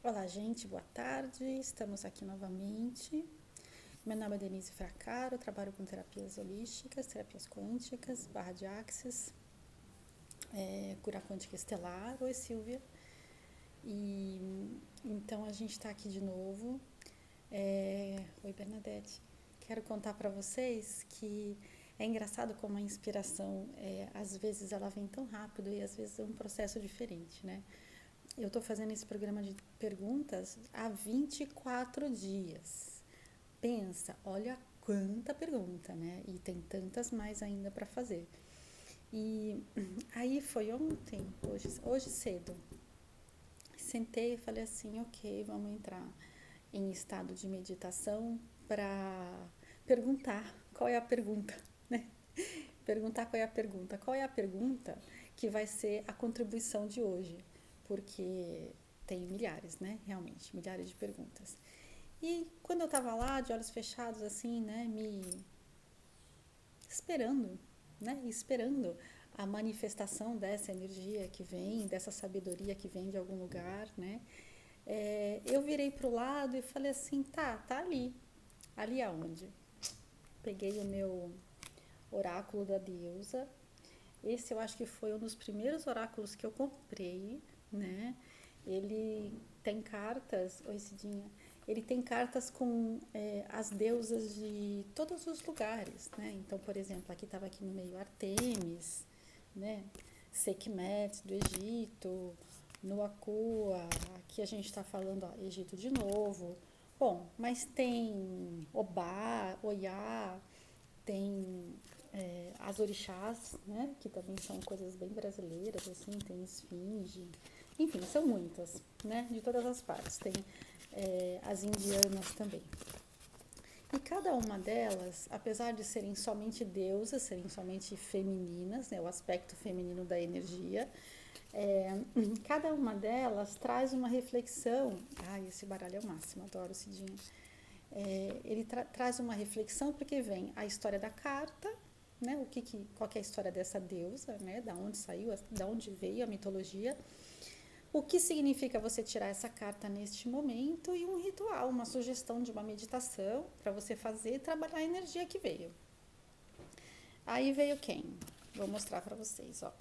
Olá, gente, boa tarde. Estamos aqui novamente. Meu nome é Denise Fracaro, trabalho com terapias holísticas, terapias quânticas, barra de axis, cura quântica estelar. Oi, Silvia. E então a gente está aqui de novo. Oi, Bernadette. Quero contar para vocês que é engraçado como a inspiração, às vezes ela vem tão rápido e às vezes é um processo diferente, né? Eu estou fazendo esse programa de perguntas há 24 dias. Pensa, olha quanta pergunta, né? E tem tantas mais ainda para fazer. E aí foi ontem, hoje cedo. Sentei e falei assim, ok, vamos entrar em estado de meditação para perguntar qual é a pergunta, né? Perguntar qual é a pergunta. Qual é a pergunta que vai ser a contribuição de hoje? Porque tem milhares, né? Realmente, milhares de perguntas. E quando eu estava lá, de olhos fechados, assim, né? Me esperando, né? Esperando a manifestação dessa energia que vem, dessa sabedoria que vem de algum lugar, né? Eu virei para o lado e falei assim, tá ali. Ali aonde? Peguei o meu oráculo da deusa. Esse eu acho que foi um dos primeiros oráculos que eu comprei, né? Ele tem cartas, oi Cidinha, ele tem cartas com as deusas de todos os lugares, né? Então, por exemplo, aqui estava aqui no meio Artemis, né? Sekhmet do Egito, Nuakua, aqui a gente está falando, ó, Egito de novo. Bom, mas tem Obá, Oiá, tem as orixás, né, que também são coisas bem brasileiras, assim, tem esfinge, enfim, são muitas, né, de todas as partes. Tem as indianas também. E cada uma delas, apesar de serem somente deusas, serem somente femininas, né, o aspecto feminino da energia, cada uma delas traz uma reflexão. Ai, esse baralho é o máximo, adoro Cidinho. Ele traz uma reflexão porque vem a história da carta, né? Qual que é a história dessa deusa, né? Da onde saiu, da onde veio a mitologia. O que significa você tirar essa carta neste momento e um ritual, uma sugestão de uma meditação para você fazer e trabalhar a energia que veio. Aí veio quem? Vou mostrar para vocês, ó.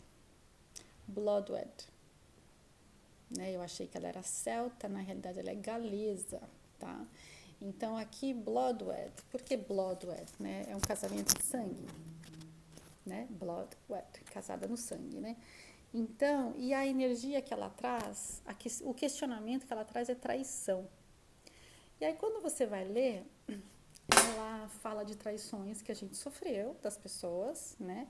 Bloodwed. Né? Eu achei que ela era celta, na realidade ela é galesa, tá? Então aqui Bloodwed, por que Bloodwed? Né? É um casamento de sangue, né? Bloodwed, casada no sangue, né? Então, e a energia que ela traz, o questionamento que ela traz é traição. E aí quando você vai ler, ela fala de traições que a gente sofreu das pessoas, né?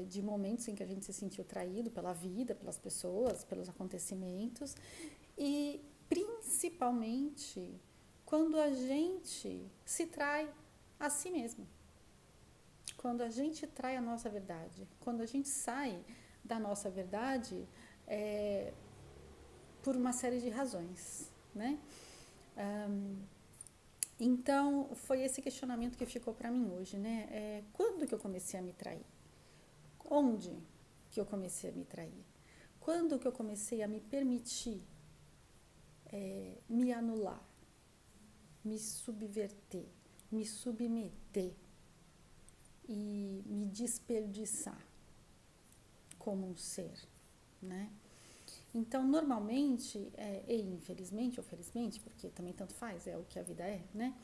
De momentos em que a gente se sentiu traído pela vida, pelas pessoas, pelos acontecimentos. E principalmente quando a gente se trai a si mesmo. Quando a gente trai a nossa verdade. Quando a gente sai da nossa verdade por uma série de razões, né? Então, foi esse questionamento que ficou para mim hoje, né? Quando que eu comecei a me trair? Onde que eu comecei a me trair? Quando que eu comecei a me permitir me anular, me subverter, me submeter e me desperdiçar como um ser, né? Então, normalmente, e infelizmente ou felizmente, porque também tanto faz, é o que a vida é, né?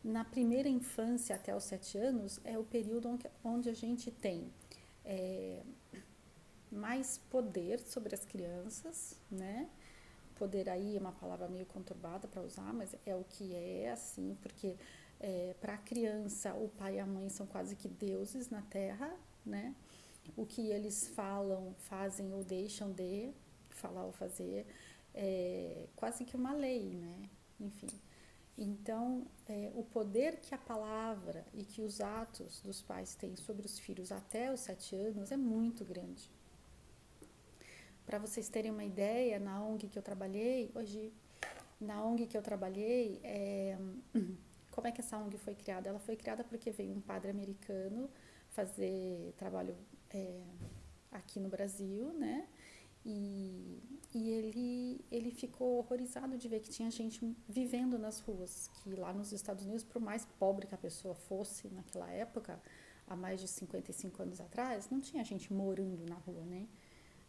Na primeira infância até os 7 anos é o período onde a gente tem mais poder sobre as crianças, né? Poder aí é uma palavra meio conturbada para usar, mas é o que é assim, porque para a criança o pai e a mãe são quase que deuses na Terra, né? O que eles falam, fazem ou deixam de falar ou fazer é quase que uma lei, né? Enfim. Então, o poder que a palavra e que os atos dos pais têm sobre os filhos até os 7 anos é muito grande. Para vocês terem uma ideia, na ONG que eu trabalhei, como é que essa ONG foi criada? Ela foi criada porque veio um padre americano fazer trabalho aqui no Brasil, né? E ele ele ficou horrorizado de ver que tinha gente vivendo nas ruas, que lá nos Estados Unidos, por mais pobre que a pessoa fosse naquela época, há mais de 55 anos atrás, não tinha gente morando na rua, né?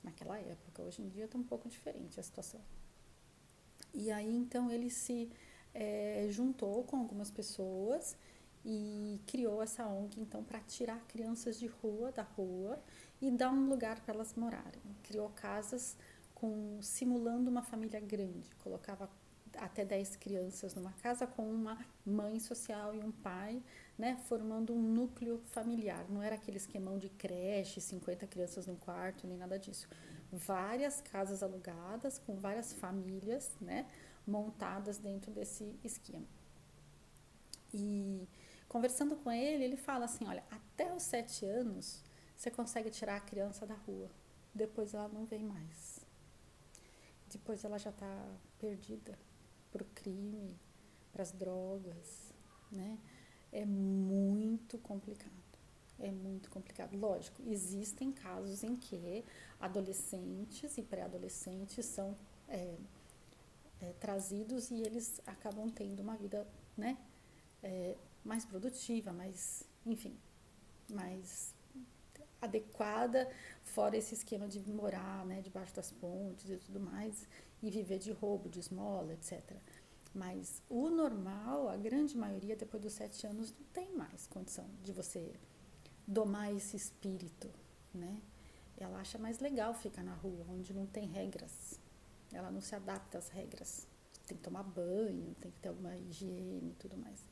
Naquela época. Hoje em dia está um pouco diferente a situação. E aí, então, ele se juntou com algumas pessoas e criou essa ONG, então, para tirar crianças de rua, da rua, e dar um lugar para elas morarem. Criou casas simulando uma família grande, colocava até 10 crianças numa casa com uma mãe social e um pai, né, formando um núcleo familiar. Não era aquele esquemão de creche, 50 crianças num quarto, nem nada disso. Várias casas alugadas com várias famílias, né, montadas dentro desse esquema. E conversando com ele, ele fala assim, olha, até os 7 anos você consegue tirar a criança da rua, depois ela não vem mais. Depois ela já está perdida para o crime, para as drogas, né? É muito complicado. É muito complicado. Lógico, existem casos em que adolescentes e pré-adolescentes são trazidos e eles acabam tendo uma vida, né, mais produtiva, mais, enfim, mais adequada, fora esse esquema de morar, né, debaixo das pontes e tudo mais, e viver de roubo, de esmola, etc. Mas o normal, a grande maioria, depois dos 7 anos, não tem mais condição de você domar esse espírito, né? Ela acha mais legal ficar na rua, onde não tem regras. Ela não se adapta às regras. Tem que tomar banho, tem que ter alguma higiene e tudo mais.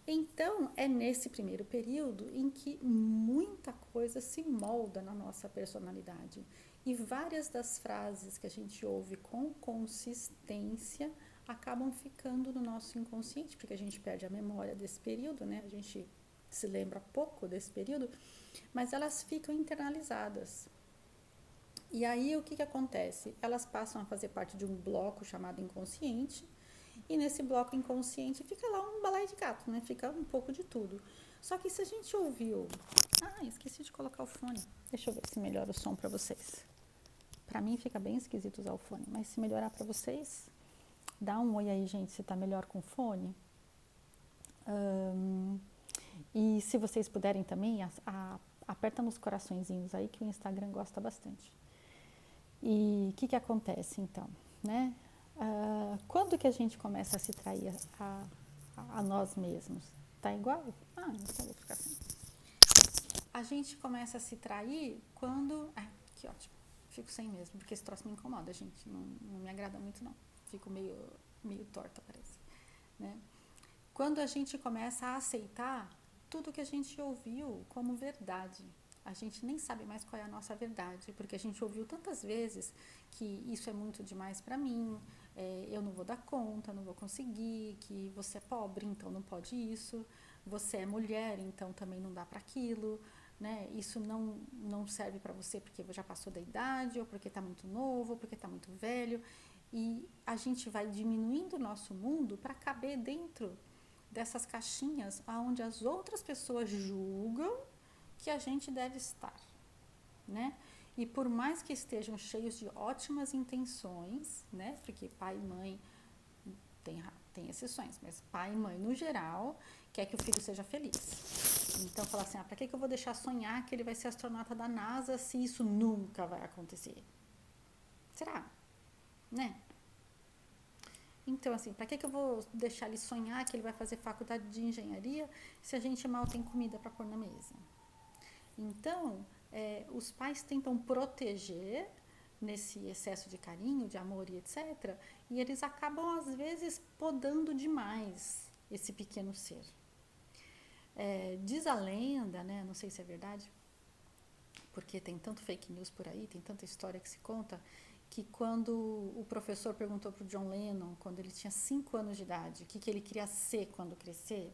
Então, é nesse primeiro período em que muita coisa se molda na nossa personalidade. E várias das frases que a gente ouve com consistência acabam ficando no nosso inconsciente, porque a gente perde a memória desse período, né? A gente se lembra pouco desse período, mas elas ficam internalizadas. E aí, o que acontece? Elas passam a fazer parte de um bloco chamado inconsciente, e nesse bloco inconsciente fica lá um balaio de gato, né? Fica um pouco de tudo. Só que se a gente ouviu... Ah, esqueci de colocar o fone. Deixa eu ver se melhora o som para vocês. Para mim fica bem esquisito usar o fone, mas se melhorar para vocês, dá um oi aí, gente, se tá melhor com o fone. E se vocês puderem também, aperta nos coraçõezinhos aí que o Instagram gosta bastante. E o que acontece então, né? Quando que a gente começa a se trair a nós mesmos? Tá igual? Ah, então vou ficar assim. A gente começa a se trair quando... que ótimo. Fico sem mesmo, porque esse troço me incomoda, gente. Não me agrada muito, não. Fico meio torta, parece. Né? Quando a gente começa a aceitar tudo que a gente ouviu como verdade. A gente nem sabe mais qual é a nossa verdade, porque a gente ouviu tantas vezes que isso é muito demais para mim, eu não vou dar conta, não vou conseguir, que você é pobre, então não pode isso, você é mulher, então também não dá para aquilo, né? Isso não serve para você porque já passou da idade, ou porque está muito novo, ou porque está muito velho, e a gente vai diminuindo o nosso mundo para caber dentro dessas caixinhas onde as outras pessoas julgam que a gente deve estar, né? E por mais que estejam cheios de ótimas intenções, né? Porque pai e mãe tem exceções, mas pai e mãe no geral quer que o filho seja feliz. Então fala assim, para que eu vou deixar sonhar que ele vai ser astronauta da NASA se isso nunca vai acontecer? Será? Né? Então, assim, para que eu vou deixar ele sonhar que ele vai fazer faculdade de engenharia se a gente mal tem comida para pôr na mesa? Então, os pais tentam proteger nesse excesso de carinho, de amor e etc. E eles acabam, às vezes, podando demais esse pequeno ser. Diz a lenda, né, não sei se é verdade, porque tem tanto fake news por aí, tem tanta história que se conta, que quando o professor perguntou para o John Lennon, quando ele tinha 5 anos de idade, o que ele queria ser quando crescer,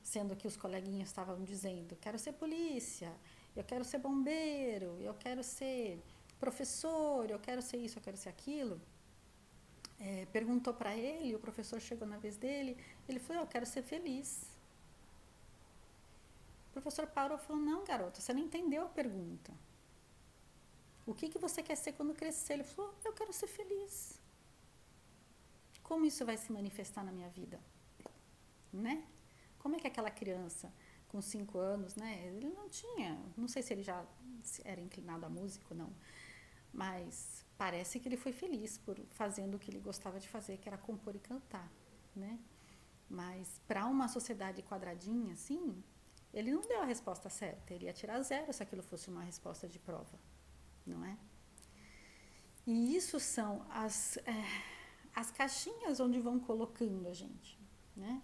sendo que os coleguinhas estavam dizendo, quero ser polícia, eu quero ser bombeiro, eu quero ser professor, eu quero ser isso, eu quero ser aquilo. Perguntou para ele, o professor chegou na vez dele, ele falou, eu quero ser feliz. O professor parou e falou, não, garoto, você não entendeu a pergunta. O que você quer ser quando crescer? Ele falou, eu quero ser feliz. Como isso vai se manifestar na minha vida? Né? Como é que aquela criança com 5 anos, né? Ele não tinha, não sei se ele já era inclinado a músico, não. Mas parece que ele foi feliz por fazendo o que ele gostava de fazer, que era compor e cantar, né? Mas para uma sociedade quadradinha, assim, ele não deu a resposta certa. Ele ia tirar 0 se aquilo fosse uma resposta de prova, não é? E isso são as caixinhas onde vão colocando a gente, né?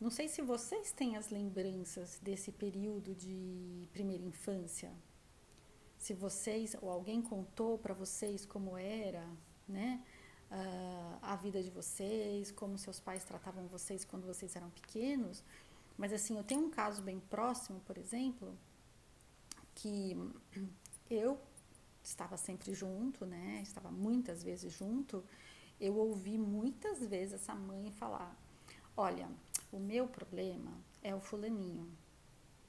Não sei se vocês têm as lembranças desse período de primeira infância. Se vocês ou alguém contou para vocês como era, né? A vida de vocês, como seus pais tratavam vocês quando vocês eram pequenos. Mas assim, eu tenho um caso bem próximo, por exemplo, que eu estava sempre junto, né? Estava muitas vezes junto. Eu ouvi muitas vezes essa mãe falar: olha, o meu problema é o fulaninho,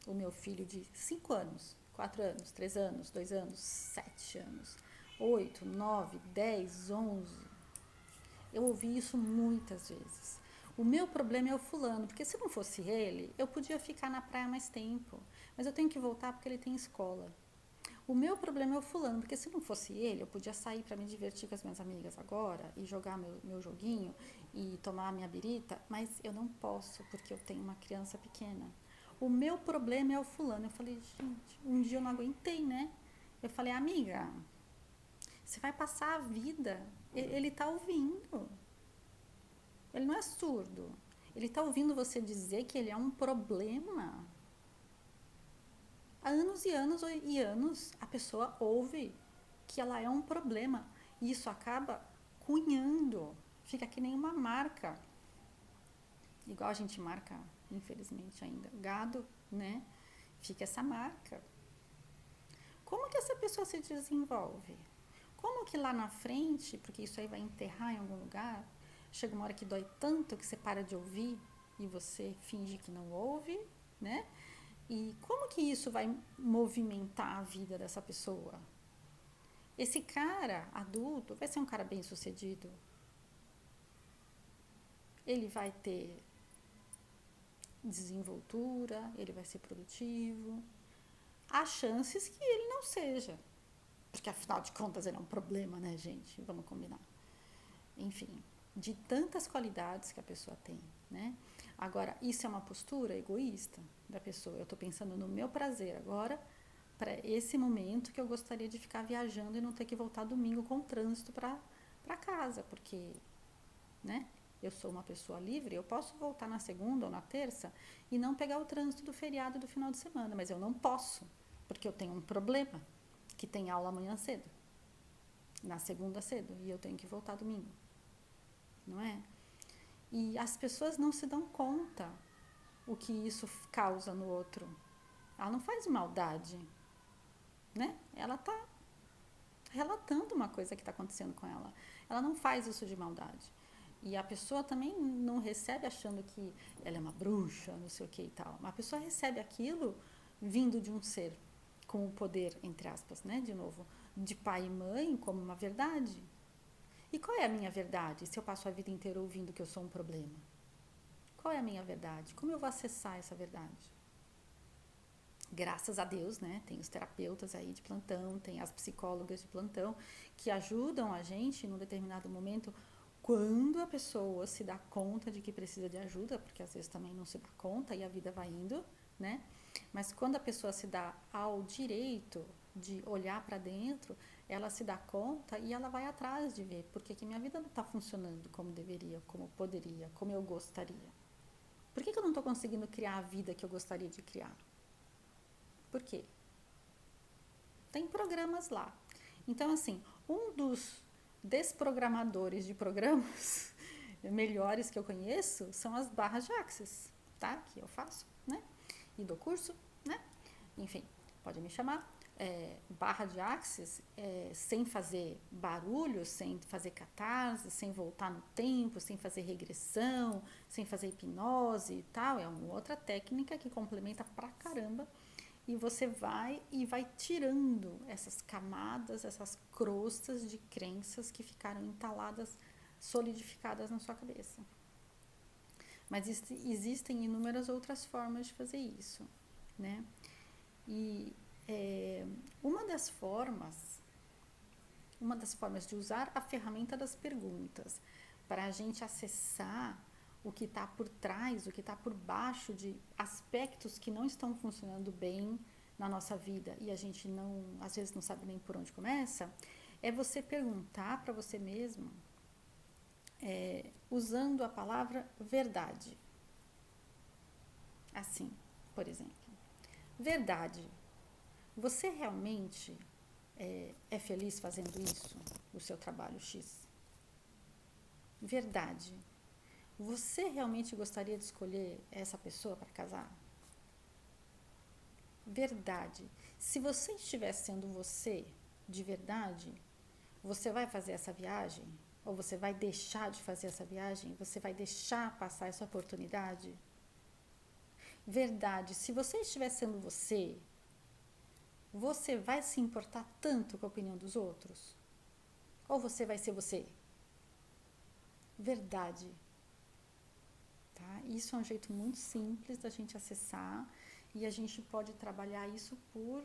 o meu filho de 5 anos, 4 anos, 3 anos, 2 anos, 7 anos, 8, 9, 10, 11. Eu ouvi isso muitas vezes. O meu problema é o fulano, porque se não fosse ele, eu podia ficar na praia mais tempo, mas eu tenho que voltar porque ele tem escola. O meu problema é o fulano, porque se não fosse ele, eu podia sair para me divertir com as minhas amigas agora e jogar meu joguinho e tomar a minha birita, mas eu não posso porque eu tenho uma criança pequena. O meu problema é o fulano. Eu falei, gente, um dia eu não aguentei, né? Eu falei, amiga, você vai passar a vida, ele tá ouvindo. Ele não é surdo. Ele tá ouvindo você dizer que ele é um problema. Há anos e anos e anos a pessoa ouve que ela é um problema e isso acaba cunhando, fica que nem uma marca, igual a gente marca, infelizmente ainda, gado, né? Fica essa marca. Como que essa pessoa se desenvolve? Como que lá na frente, porque isso aí vai enterrar em algum lugar, chega uma hora que dói tanto que você para de ouvir e você finge que não ouve, né? E como que isso vai movimentar a vida dessa pessoa? Esse cara adulto vai ser um cara bem sucedido? Ele vai ter desenvoltura, ele vai ser produtivo. Há chances que ele não seja, porque afinal de contas ele é um problema, né, gente? Vamos combinar. Enfim, de tantas qualidades que a pessoa tem, né? Agora, isso é uma postura egoísta da pessoa. Eu estou pensando no meu prazer agora, para esse momento que eu gostaria de ficar viajando e não ter que voltar domingo com trânsito para casa, porque, né? Eu sou uma pessoa livre, eu posso voltar na segunda ou na terça e não pegar o trânsito do feriado do final de semana, mas eu não posso, porque eu tenho um problema, que tem aula amanhã cedo, na segunda cedo, e eu tenho que voltar domingo, não é? E as pessoas não se dão conta o que isso causa no outro. Ela não faz maldade, né? Ela está relatando uma coisa que está acontecendo com ela. Ela não faz isso de maldade. E a pessoa também não recebe achando que ela é uma bruxa, não sei o que e tal. A pessoa recebe aquilo vindo de um ser com o poder, entre aspas, né? De novo, de pai e mãe como uma verdade. E qual é a minha verdade se eu passo a vida inteira ouvindo que eu sou um problema? Qual é a minha verdade? Como eu vou acessar essa verdade? Graças a Deus, né? Tem os terapeutas aí de plantão, tem as psicólogas de plantão que ajudam a gente num determinado momento quando a pessoa se dá conta de que precisa de ajuda, porque às vezes também não se dá conta e a vida vai indo, né? Mas quando a pessoa se dá ao direito de olhar para dentro, ela se dá conta e ela vai atrás de ver por que minha vida não está funcionando como deveria, como poderia, como eu gostaria. Por que eu não estou conseguindo criar a vida que eu gostaria de criar? Por quê? Tem programas lá. Então, assim, um dos desprogramadores de programas melhores que eu conheço são as barras de Access, tá? Que eu faço, né? E dou curso, né? Enfim, pode me chamar. Barra de Access, sem fazer barulho, sem fazer catarse, sem voltar no tempo, sem fazer regressão, sem fazer hipnose e tal. É uma outra técnica que complementa pra caramba E você vai tirando essas camadas, essas crostas de crenças que ficaram entaladas, solidificadas na sua cabeça. Mas existem inúmeras outras formas de fazer isso, né? E uma das formas de usar a ferramenta das perguntas para a gente acessar o que está por trás, o que está por baixo de aspectos que não estão funcionando bem na nossa vida e a gente às vezes não sabe nem por onde começa, é você perguntar para você mesmo, usando a palavra verdade. Assim, por exemplo, verdade, você realmente é feliz fazendo isso, o seu trabalho X? Verdade, você realmente gostaria de escolher essa pessoa para casar? Verdade, se você estiver sendo você de verdade, você vai fazer essa viagem? Ou você vai deixar de fazer essa viagem? Você vai deixar passar essa oportunidade? Verdade, se você estiver sendo você, você vai se importar tanto com a opinião dos outros? Ou você vai ser você? Verdade. Tá? Isso é um jeito muito simples da gente acessar e a gente pode trabalhar isso por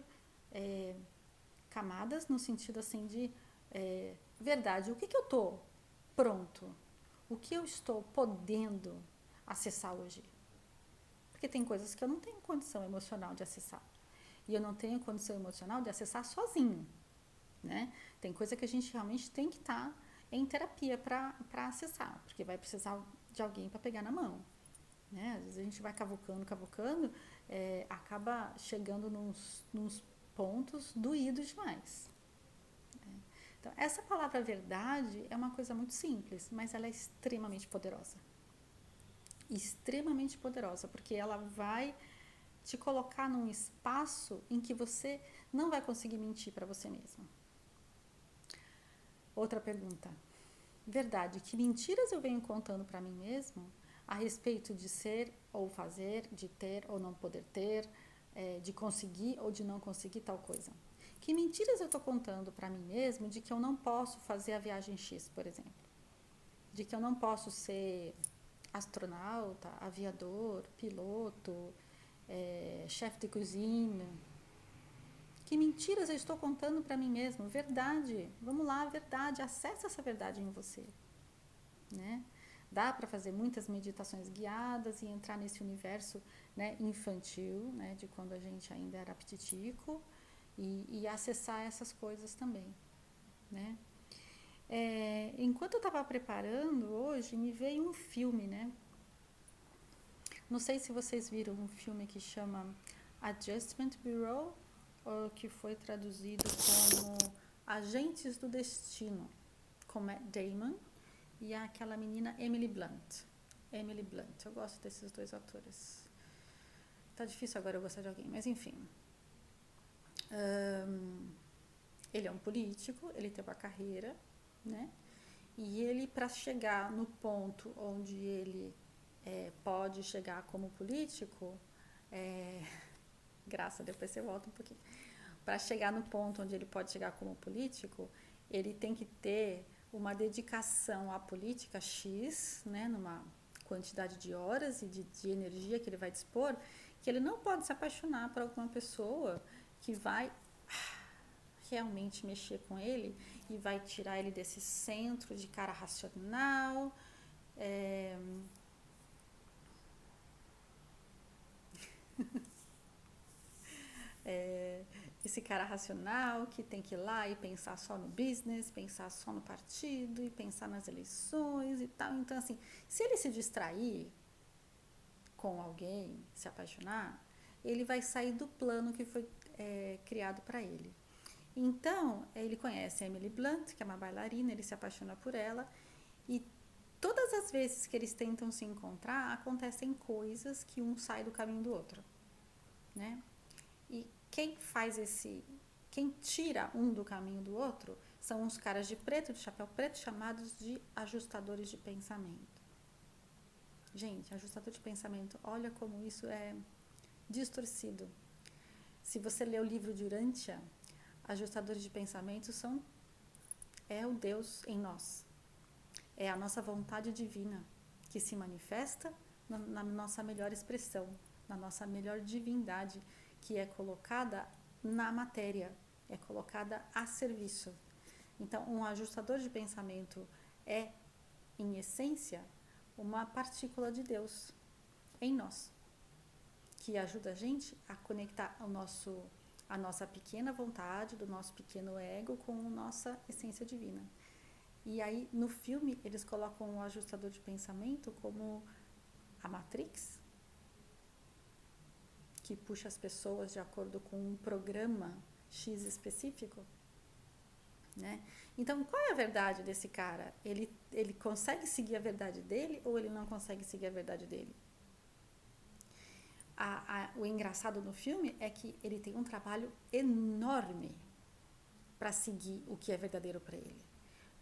camadas, no sentido assim de verdade. O que eu estou pronto? O que eu estou podendo acessar hoje? Porque tem coisas que eu não tenho condição emocional de acessar. E eu não tenho condição emocional de acessar sozinho, né? Tem coisa que a gente realmente tem que estar em terapia para acessar, porque vai precisar de alguém para pegar na mão, né? Às vezes a gente vai cavucando, acaba chegando nos pontos doídos demais. Né? Então, essa palavra verdade é uma coisa muito simples, mas ela é extremamente poderosa. Extremamente poderosa, porque ela vai te colocar num espaço em que você não vai conseguir mentir para você mesmo. Outra pergunta. Verdade, que mentiras eu venho contando para mim mesmo a respeito de ser ou fazer, de ter ou não poder ter, de conseguir ou de não conseguir tal coisa? Que mentiras eu estou contando para mim mesmo de que eu não posso fazer a viagem X, por exemplo? De que eu não posso ser astronauta, aviador, piloto, chefe de cozinha? Que mentiras eu estou contando para mim mesmo? Verdade. Vamos lá, verdade. Acessa essa verdade em você. Né? Dá para fazer muitas meditações guiadas e entrar nesse universo, né, infantil, né, de quando a gente ainda era pititico e acessar essas coisas também. Né? Enquanto eu estava preparando hoje, me veio um filme, né? Não sei se vocês viram um filme que chama Adjustment Bureau, ou que foi traduzido como Agentes do Destino, com Matt Damon e aquela menina Emily Blunt. Emily Blunt, eu gosto desses dois atores. Tá difícil agora eu gostar de alguém, mas enfim. Ele é um político, ele teve uma carreira, né? E ele, para chegar no ponto onde ele pode chegar como político, graça, depois você volta um pouquinho. Para chegar no ponto onde ele pode chegar como político, ele tem que ter uma dedicação à política X, né, numa quantidade de horas e de energia que ele vai dispor, que ele não pode se apaixonar por alguma pessoa que vai realmente mexer com ele e vai tirar ele desse centro de cara racional, esse cara racional que tem que ir lá e pensar só no business, pensar só no partido e pensar nas eleições e tal. Então, assim, se ele se distrair com alguém, se apaixonar, ele vai sair do plano que foi criado para ele. Então, ele conhece a Emily Blunt, que é uma bailarina, ele se apaixona por ela e todas as vezes que eles tentam se encontrar, acontecem coisas que um sai do caminho do outro, né? E quem tira um do caminho do outro são uns caras de preto, de chapéu preto, chamados de ajustadores de pensamento. Gente, ajustador de pensamento, olha como isso é distorcido. Se você lê o livro de Urântia, ajustadores de pensamentos é o Deus em nós. É a nossa vontade divina que se manifesta na nossa melhor expressão, na nossa melhor divindade, que é colocada na matéria, é colocada a serviço. Então, um ajustador de pensamento é, em essência, uma partícula de Deus em nós, que ajuda a gente a conectar a nossa pequena vontade, do nosso pequeno ego com a nossa essência divina. E aí, no filme, eles colocam o ajustador de pensamento como a Matrix, que puxa as pessoas de acordo com um programa X específico, né? Então, qual é a verdade desse cara? Ele consegue seguir a verdade dele ou ele não consegue seguir a verdade dele? O engraçado no filme é que ele tem um trabalho enorme para seguir o que é verdadeiro para ele.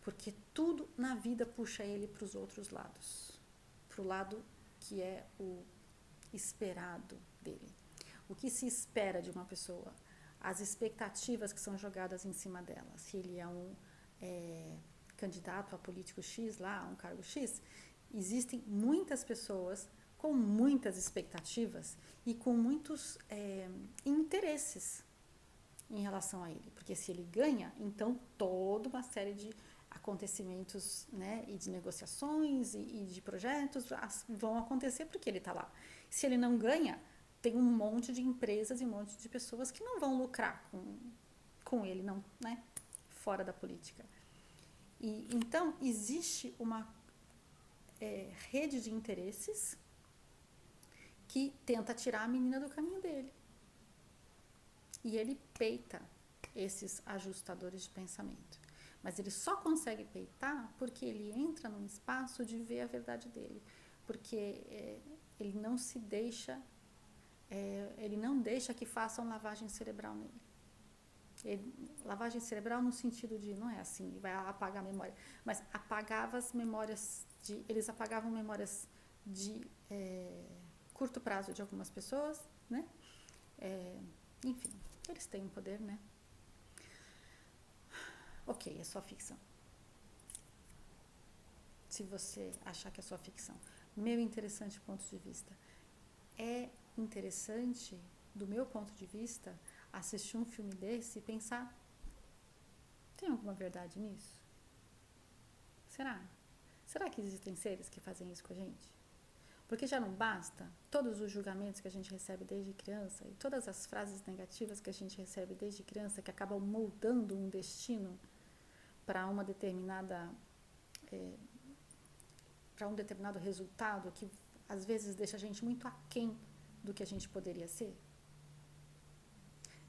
Porque tudo na vida puxa ele para os outros lados. Para o lado que é o esperado dele. O que se espera de uma pessoa. As expectativas que são jogadas em cima dela. Se ele é um candidato a político X lá, a um cargo X, existem muitas pessoas com muitas expectativas e com muitos interesses em relação a ele. Porque se ele ganha, então toda uma série de acontecimentos, né, e de negociações e de projetos vão acontecer porque ele está lá. Se ele não ganha, tem um monte de empresas e um monte de pessoas que não vão lucrar com ele, não, né, fora da política. E então existe uma rede de interesses que tenta tirar a menina do caminho dele. E ele peita esses ajustadores de pensamento. Mas ele só consegue peitar porque ele entra num espaço de ver a verdade dele. Porque ele não se deixa, ele não deixa que façam lavagem cerebral nele. Lavagem cerebral no sentido de, não é assim, vai apagar a memória, mas eles apagavam memórias de curto prazo de algumas pessoas, né? Enfim, eles têm um poder, né? Ok, é só ficção. Se você achar que é só ficção. Meu interessante ponto de vista. É interessante, do meu ponto de vista, assistir um filme desse e pensar: tem alguma verdade nisso? Será? Será que existem seres que fazem isso com a gente? Porque já não basta todos os julgamentos que a gente recebe desde criança e todas as frases negativas que a gente recebe desde criança que acabam moldando um destino para uma determinada para um determinado resultado que às vezes deixa a gente muito aquém do que a gente poderia ser?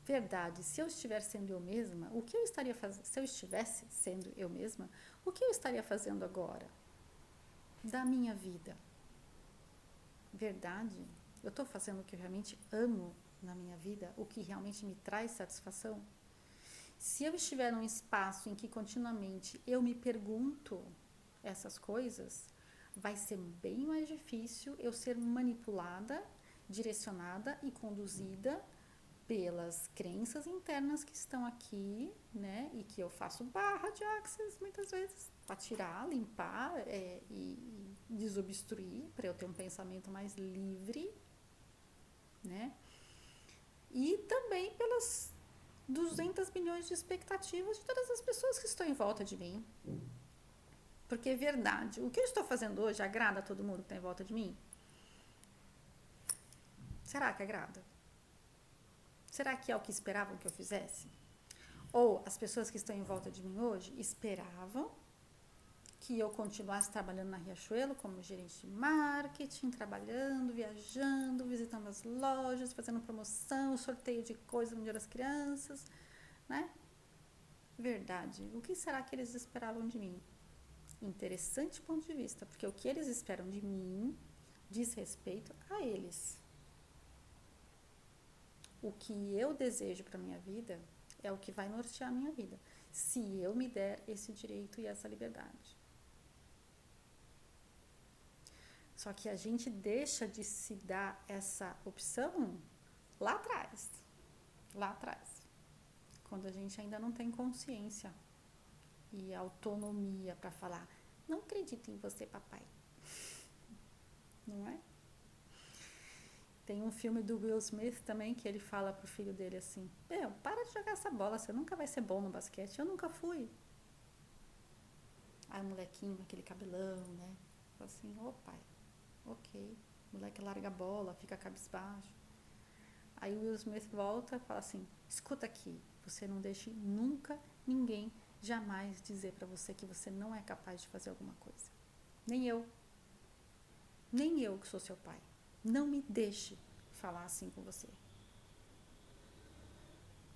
Verdade, se eu estiver sendo eu mesma, o que eu estaria fazendo? Se eu estivesse sendo eu mesma, o que eu estaria fazendo agora da minha vida? Verdade, eu estou fazendo o que eu realmente amo na minha vida, o que realmente me traz satisfação? Se eu estiver num espaço em que continuamente eu me pergunto essas coisas, vai ser bem mais difícil eu ser manipulada, direcionada e conduzida pelas crenças internas que estão aqui, né, e que eu faço barra de access muitas vezes para tirar, limpar e desobstruir, para eu ter um pensamento mais livre, né, e também pelas 200 milhões de expectativas de todas as pessoas que estão em volta de mim. Porque é verdade, o que eu estou fazendo hoje agrada a todo mundo que está em volta de mim? Será que agrada? Será que é o que esperavam que eu fizesse? Ou as pessoas que estão em volta de mim hoje esperavam que eu continuasse trabalhando na Riachuelo como gerente de marketing, trabalhando, viajando, visitando as lojas, fazendo promoção, sorteio de coisas no Dia das Crianças, né? Verdade. O que será que eles esperavam de mim? Interessante ponto de vista, porque o que eles esperam de mim diz respeito a eles. O que eu desejo para minha vida é o que vai nortear a minha vida, se eu me der esse direito e essa liberdade. Só que a gente deixa de se dar essa opção lá atrás. lá atrás, quando a gente ainda não tem consciência e autonomia para falar, não acredito em você, papai. Não é? Tem um filme do Will Smith também que ele fala pro filho dele assim, para de jogar essa bola, você nunca vai ser bom no basquete. Eu nunca fui. Aí o molequinho, aquele cabelão, né? Fala assim, ô pai, ok. O moleque larga a bola, fica cabisbaixo. Aí o Will Smith volta e fala assim, escuta aqui, você não deixe nunca ninguém jamais dizer pra você que você não é capaz de fazer alguma coisa. Nem eu. Nem eu que sou seu pai. Não me deixe falar assim com você.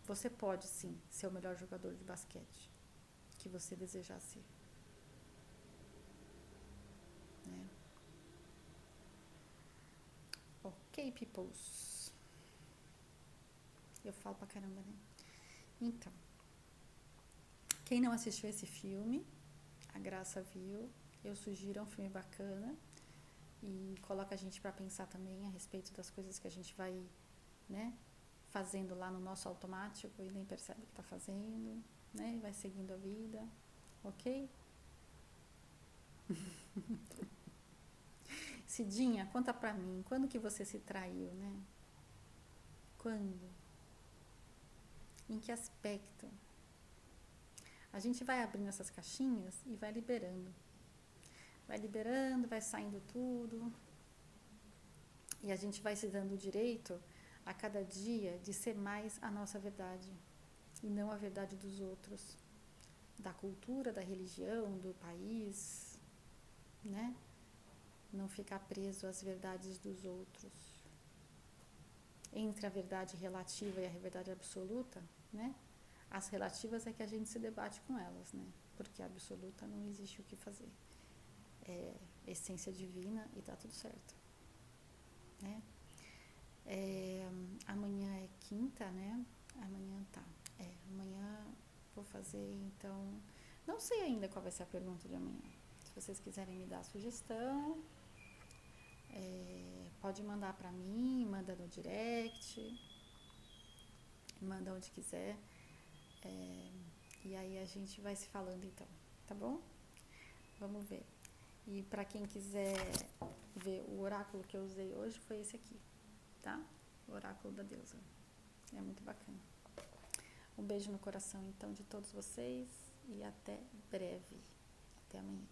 Você pode sim ser o melhor jogador de basquete que você desejar ser. Né? Ok, peoples. Eu falo pra caramba, né? Então, quem não assistiu esse filme, a Graça viu, eu sugiro, é um filme bacana e coloca a gente pra pensar também a respeito das coisas que a gente vai, né, fazendo lá no nosso automático e nem percebe que tá fazendo, né? E vai seguindo a vida, ok? Cidinha, conta pra mim, quando que você se traiu, né? Quando? Em que aspecto? A gente vai abrindo essas caixinhas e vai liberando. Vai liberando, vai saindo tudo. E a gente vai se dando o direito a cada dia de ser mais a nossa verdade. E não a verdade dos outros. Da cultura, da religião, do país, né? Não ficar preso às verdades dos outros. Entre a verdade relativa e a verdade absoluta, né? As relativas é que a gente se debate com elas, né? Porque a absoluta não existe o que fazer. É essência divina e tá tudo certo, né? Amanhã é quinta, né? Amanhã vou fazer, então... Não sei ainda qual vai ser a pergunta de amanhã. Se vocês quiserem me dar a sugestão, pode mandar pra mim, manda no direct, manda onde quiser. E aí a gente vai se falando então, tá bom? Vamos ver. E pra quem quiser ver o oráculo que eu usei hoje, foi esse aqui, tá? O oráculo da deusa. É muito bacana. Um beijo no coração então de todos vocês e até breve. Até amanhã.